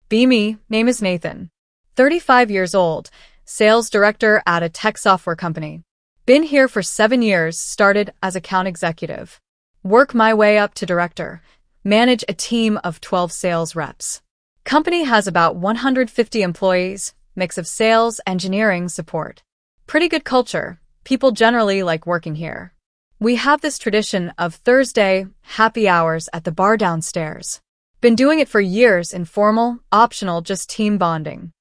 Be me, name is Nathan. 35 years old, sales director at a tech software company. Been here for 7 years, started as account executive. Work my way up to director. Manage a team of 12 sales reps. Company has about 150 employees, mix of sales, engineering, support. Pretty good culture. People generally like working here. We have this tradition of Thursday happy hours at the bar downstairs. Been doing it for years, informal, optional, just team bonding.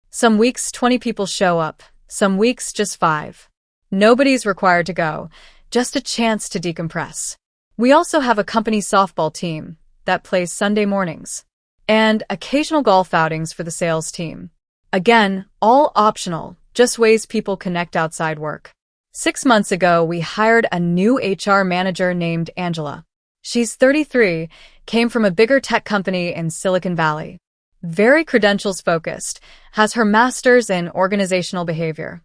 Some weeks 20 people show up, some weeks just 5. Nobody's required to go, just a chance to decompress. We also have a company softball team that plays Sunday mornings, and occasional golf outings for the sales team. Again, all optional, just ways people connect outside work. 6 months ago, we hired a new HR manager named Angela. She's 33, came from a bigger tech company in Silicon Valley. Very credentials-focused, has her master's in organizational behavior.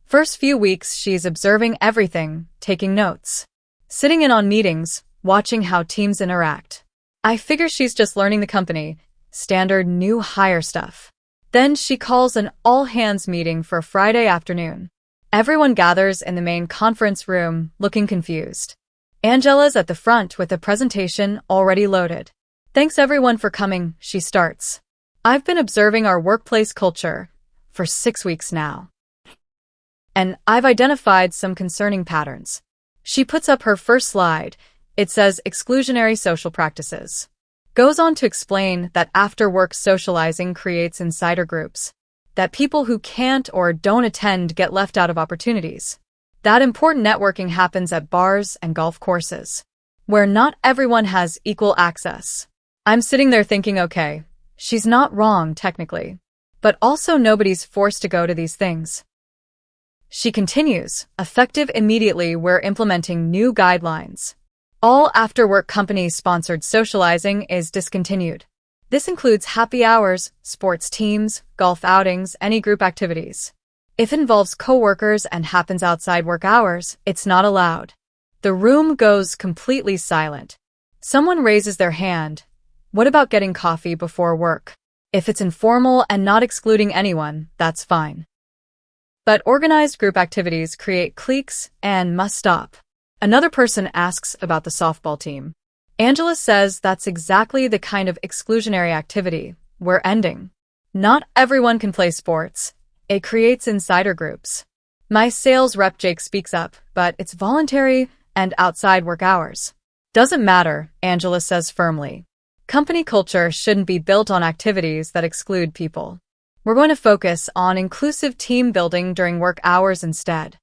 First few weeks, she's observing everything, taking notes. Sitting in on meetings, watching how teams interact. I figure she's just learning the company, standard new hire stuff. Then she calls an all-hands meeting for a Friday afternoon. Everyone gathers in the main conference room, looking confused. Angela's at the front with a presentation already loaded. Thanks everyone for coming, she starts. I've been observing our workplace culture for 6 weeks now. And I've identified some concerning patterns. She puts up her first slide. It says exclusionary social practices. Goes on to explain that after-work socializing creates insider groups. That people who can't or don't attend get left out of opportunities. That important networking happens at bars and golf courses, where not everyone has equal access. I'm sitting there thinking, okay, she's not wrong technically, but also nobody's forced to go to these things. She continues, effective immediately, we're implementing new guidelines. All after-work company-sponsored socializing is discontinued. This includes happy hours, sports teams, golf outings, any group activities. If it involves coworkers and happens outside work hours, it's not allowed. The room goes completely silent. Someone raises their hand. What about getting coffee before work? If it's informal and not excluding anyone, that's fine. But organized group activities create cliques and must stop. Another person asks about the softball team. Angela says that's exactly the kind of exclusionary activity we're ending. Not everyone can play sports. It creates insider groups. My sales rep Jake speaks up, but it's voluntary and outside work hours. Doesn't matter, Angela says firmly. Company culture shouldn't be built on activities that exclude people. We're going to focus on inclusive team building during work hours instead.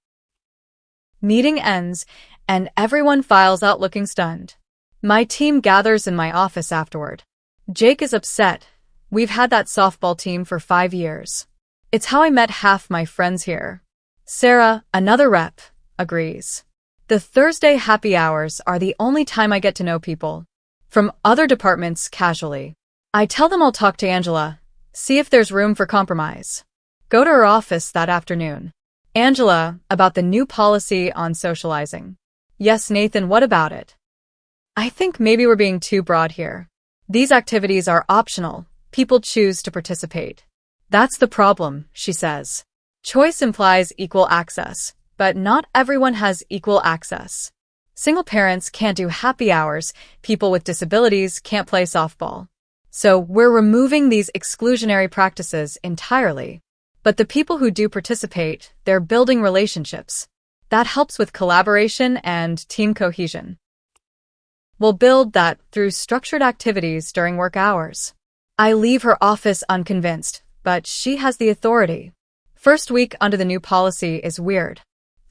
Meeting ends, and everyone files out looking stunned. My team gathers in my office afterward. Jake is upset. We've had that softball team for 5 years. It's how I met half my friends here. Sarah, another rep, agrees. The Thursday happy hours are the only time I get to know people from other departments casually. I tell them I'll talk to Angela, see if there's room for compromise. Go to her office that afternoon. Angela, about the new policy on socializing. Yes, Nathan, what about it? I think maybe we're being too broad here. These activities are optional. People choose to participate. That's the problem, she says. Choice implies equal access, but not everyone has equal access. Single parents can't do happy hours, people with disabilities can't play softball. So we're removing these exclusionary practices entirely. But the people who do participate, they're building relationships. That helps with collaboration and team cohesion. We'll build that through structured activities during work hours. I leave her office unconvinced, but she has the authority. First week under the new policy is weird.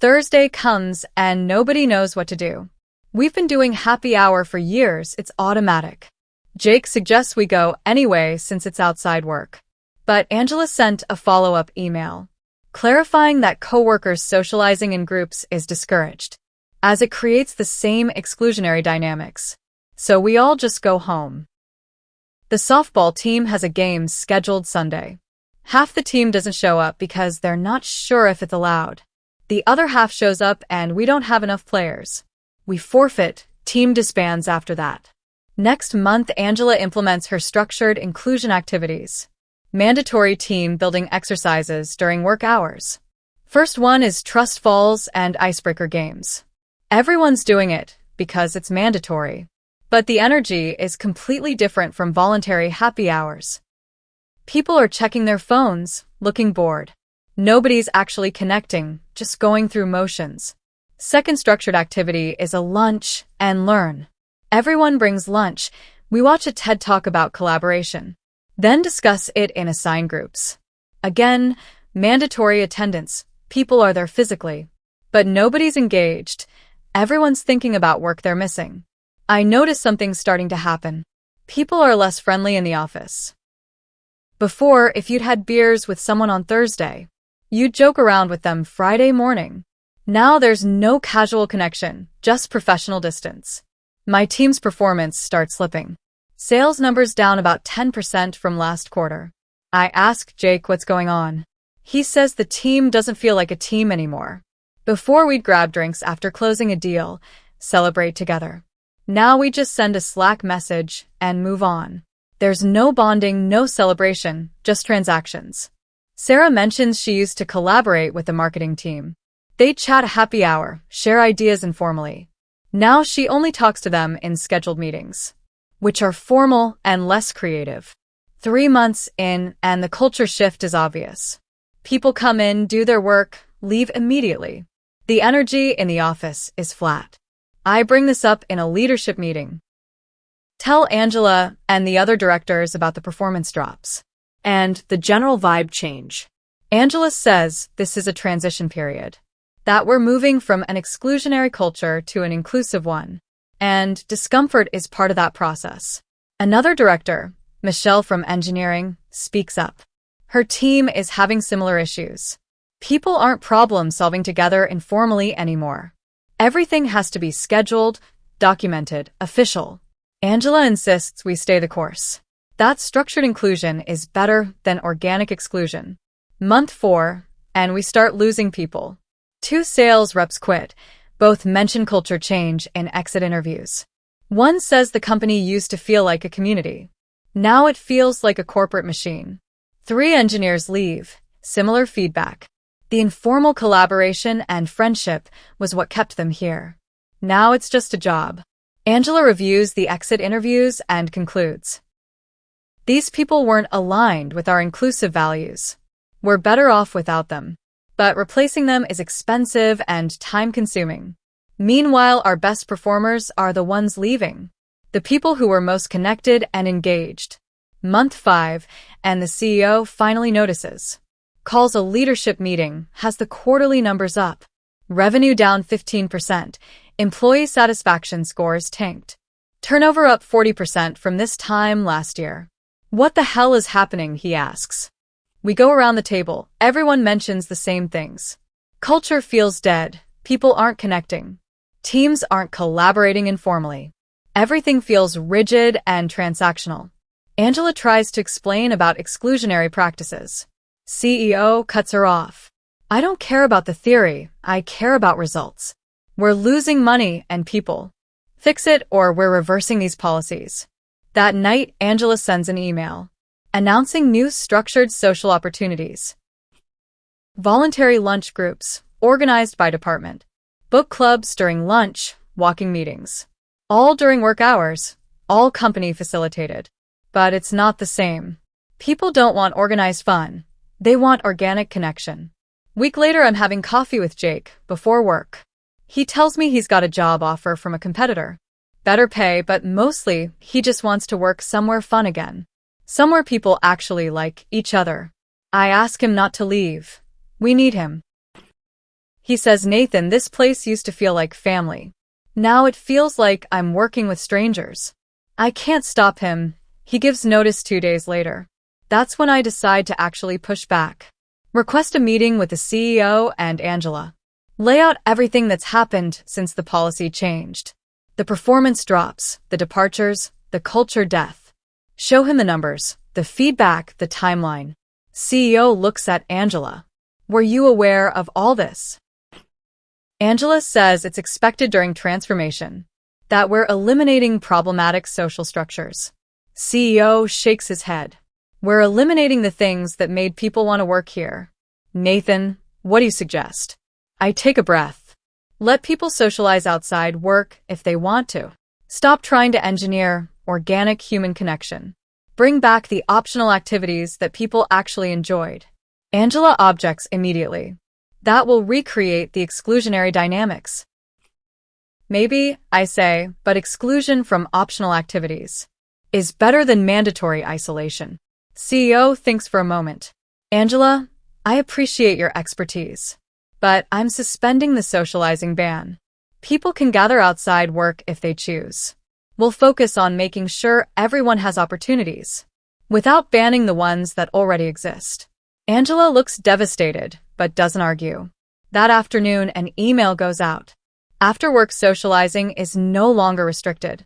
Thursday comes and nobody knows what to do. We've been doing happy hour for years, it's automatic. Jake suggests we go anyway since it's outside work. But Angela sent a follow-up email, clarifying that coworkers socializing in groups is discouraged, as it creates the same exclusionary dynamics. So we all just go home. The softball team has a game scheduled Sunday. Half the team doesn't show up because they're not sure if it's allowed. The other half shows up and we don't have enough players. We forfeit, team disbands after that. Next month, Angela implements her structured inclusion activities. Mandatory team building exercises during work hours. First one is trust falls and icebreaker games. Everyone's doing it because it's mandatory. But the energy is completely different from voluntary happy hours. People are checking their phones, looking bored. Nobody's actually connecting, just going through motions. Second structured activity is a lunch and learn. Everyone brings lunch. We watch a TED Talk about collaboration. Then discuss it in assigned groups. Again, mandatory attendance. People are there physically. But nobody's engaged. Everyone's thinking about work they're missing. I notice something's starting to happen. People are less friendly in the office. Before, if you'd had beers with someone on Thursday, you'd joke around with them Friday morning. Now there's no casual connection, just professional distance. My team's performance starts slipping. Sales numbers down about 10% from last quarter. I ask Jake what's going on. He says the team doesn't feel like a team anymore. Before we'd grab drinks after closing a deal, celebrate together. Now we just send a Slack message and move on. There's no bonding, no celebration, just transactions. Sarah mentions she used to collaborate with the marketing team. They'd chat a happy hour, share ideas informally. Now she only talks to them in scheduled meetings, which are formal and less creative. 3 months in, and the culture shift is obvious. People come in, do their work, leave immediately. The energy in the office is flat. I bring this up in a leadership meeting. Tell Angela and the other directors about the performance drops and the general vibe change. Angela says this is a transition period, that we're moving from an exclusionary culture to an inclusive one, and discomfort is part of that process. Another director, Michelle from engineering, speaks up. Her team is having similar issues. People aren't problem-solving together informally anymore. Everything has to be scheduled, documented, official. Angela insists we stay the course. That structured inclusion is better than organic exclusion. Month 4, and we start losing people. 2 sales reps quit. Both mention culture change in exit interviews. One says the company used to feel like a community. Now it feels like a corporate machine. 3 engineers leave. Similar feedback. The informal collaboration and friendship was what kept them here. Now it's just a job. Angela reviews the exit interviews and concludes. These people weren't aligned with our inclusive values. We're better off without them. But replacing them is expensive and time-consuming. Meanwhile, our best performers are the ones leaving. The people who were most connected and engaged. Month 5, and the CEO finally notices. Calls a leadership meeting, has the quarterly numbers up. Revenue down 15%. Employee satisfaction scores tanked. Turnover up 40% from this time last year. What the hell is happening, he asks. We go around the table. Everyone mentions the same things. Culture feels dead. People aren't connecting. Teams aren't collaborating informally. Everything feels rigid and transactional. Angela tries to explain about exclusionary practices. CEO cuts her off. I don't care about the theory. I care about results. We're losing money and people. Fix it or we're reversing these policies. That night, Angela sends an email announcing new structured social opportunities. Voluntary lunch groups, organized by department. Book clubs during lunch, walking meetings. All during work hours, all company facilitated. But it's not the same. People don't want organized fun. They want organic connection. Week later, I'm having coffee with Jake before work. He tells me he's got a job offer from a competitor. Better pay, but mostly he just wants to work somewhere fun again. Somewhere people actually like each other. I ask him not to leave. We need him. He says, Nathan, this place used to feel like family. Now it feels like I'm working with strangers. I can't stop him. He gives notice 2 days later. That's when I decide to actually push back. Request a meeting with the CEO and Angela. Lay out everything that's happened since the policy changed. The performance drops, the departures, the culture death. Show him the numbers, the feedback, the timeline. CEO looks at Angela. Were you aware of all this? Angela says it's expected during transformation. That we're eliminating problematic social structures. CEO shakes his head. We're eliminating the things that made people want to work here. Nathan, what do you suggest? I take a breath. Let people socialize outside work if they want to. Stop trying to engineer organic human connection. Bring back the optional activities that people actually enjoyed. Angela objects immediately. That will recreate the exclusionary dynamics. Maybe, I say, but exclusion from optional activities is better than mandatory isolation. CEO thinks for a moment. Angela, I appreciate your expertise, but I'm suspending the socializing ban. People can gather outside work if they choose. We'll focus on making sure everyone has opportunities, without banning the ones that already exist. Angela looks devastated, but doesn't argue. That afternoon, an email goes out. After-work socializing is no longer restricted.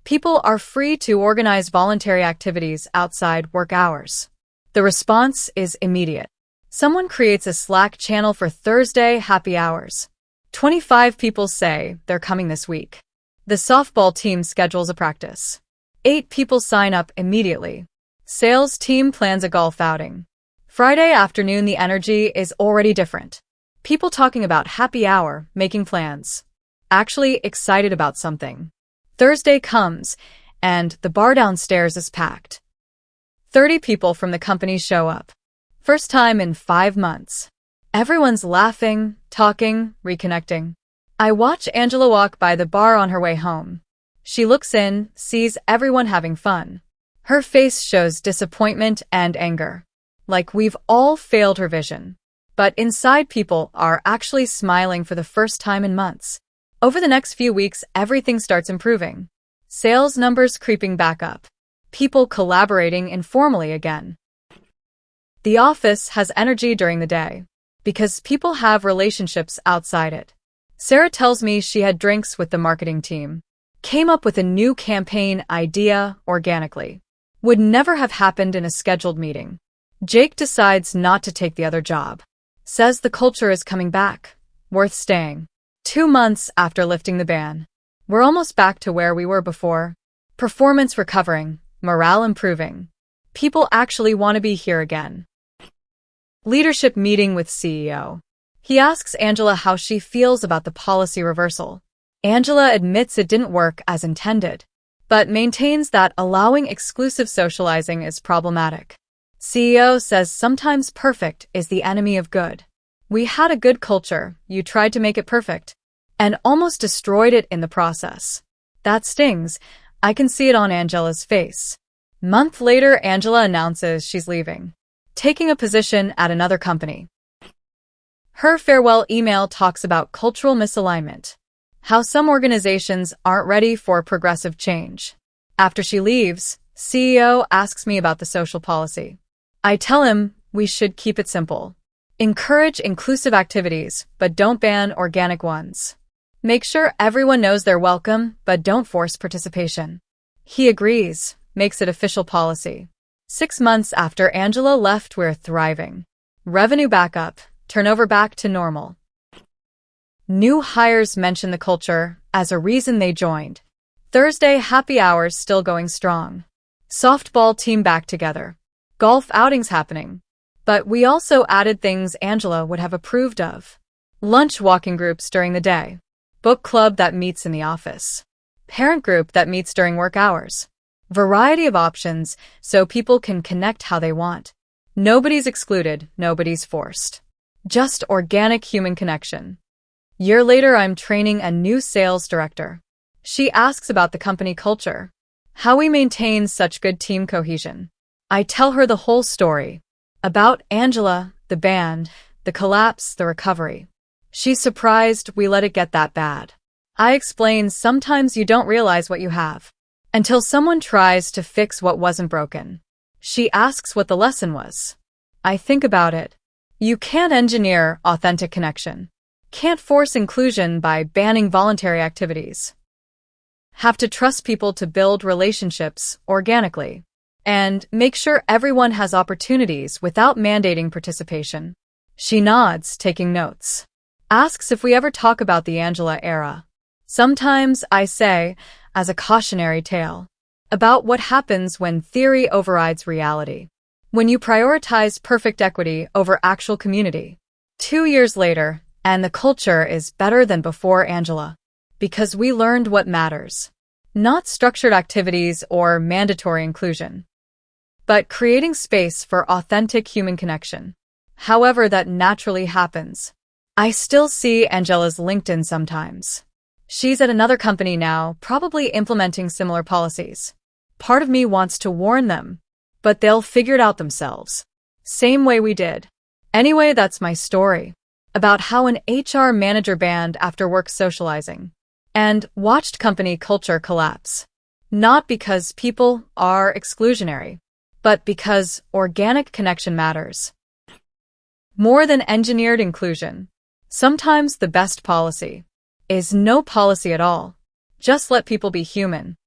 People are free to organize voluntary activities outside work hours. The response is immediate. Someone creates a Slack channel for Thursday happy hours. 25 people say they're coming this week. The softball team schedules a practice. 8 people sign up immediately. Sales team plans a golf outing. Friday afternoon, the energy is already different. People talking about happy hour, making plans. Actually excited about something. Thursday comes, and the bar downstairs is packed. 30 people from the company show up. First time in 5 months. Everyone's laughing, talking, reconnecting. I watch Angela walk by the bar on her way home. She looks in, sees everyone having fun. Her face shows disappointment and anger. Like we've all failed her vision. But inside, people are actually smiling for the first time in months. Over the next few weeks, everything starts improving. Sales numbers creeping back up. People collaborating informally again. The office has energy during the day, because people have relationships outside it. Sarah tells me she had drinks with the marketing team. Came up with a new campaign idea organically. Would never have happened in a scheduled meeting. Jake decides not to take the other job. Says the culture is coming back. Worth staying. 2 months after lifting the ban. We're almost back to where we were before. Performance recovering. Morale improving. People actually want to be here again. Leadership meeting with CEO. He asks Angela how she feels about the policy reversal. Angela admits it didn't work as intended, but maintains that allowing exclusive socializing is problematic. CEO says sometimes perfect is the enemy of good. We had a good culture, you tried to make it perfect, and almost destroyed it in the process. That stings. I can see it on Angela's face. Month later, Angela announces she's leaving, taking a position at another company. Her farewell email talks about cultural misalignment, how some organizations aren't ready for progressive change. After she leaves, CEO asks me about the social policy. I tell him we should keep it simple. Encourage inclusive activities, but don't ban organic ones. Make sure everyone knows they're welcome, but don't force participation. He agrees, makes it official policy. 6 months after Angela left, we're thriving. Revenue back up, turnover back to normal. New hires mention the culture as a reason they joined. Thursday happy hours still going strong. Softball team back together. Golf outings happening. But we also added things Angela would have approved of. Lunch walking groups during the day. Book club that meets in the office. Parent group that meets during work hours. Variety of options so people can connect how they want. Nobody's excluded, nobody's forced. Just organic human connection. Year later, I'm training a new sales director. She asks about the company culture, how we maintain such good team cohesion. I tell her the whole story. About Angela, the band, the collapse, the recovery. She's surprised we let it get that bad. I explain sometimes you don't realize what you have until someone tries to fix what wasn't broken. She asks what the lesson was. I think about it. You can't engineer authentic connection. Can't force inclusion by banning voluntary activities. Have to trust people to build relationships organically. And make sure everyone has opportunities without mandating participation. She nods, taking notes. Asks if we ever talk about the Angela era. Sometimes I say, as a cautionary tale, about what happens when theory overrides reality. When you prioritize perfect equity over actual community. 2 years later, and the culture is better than before, Angela. Because we learned what matters. Not structured activities or mandatory inclusion, but creating space for authentic human connection. However that naturally happens. I still see Angela's LinkedIn sometimes. She's at another company now, probably implementing similar policies. Part of me wants to warn them, but they'll figure it out themselves. Same way we did. Anyway, that's my story. About how an HR manager banned after-work socializing and watched company culture collapse. Not because people are exclusionary, but because organic connection matters. More than engineered inclusion. Sometimes the best policy is no policy at all. Just let people be human.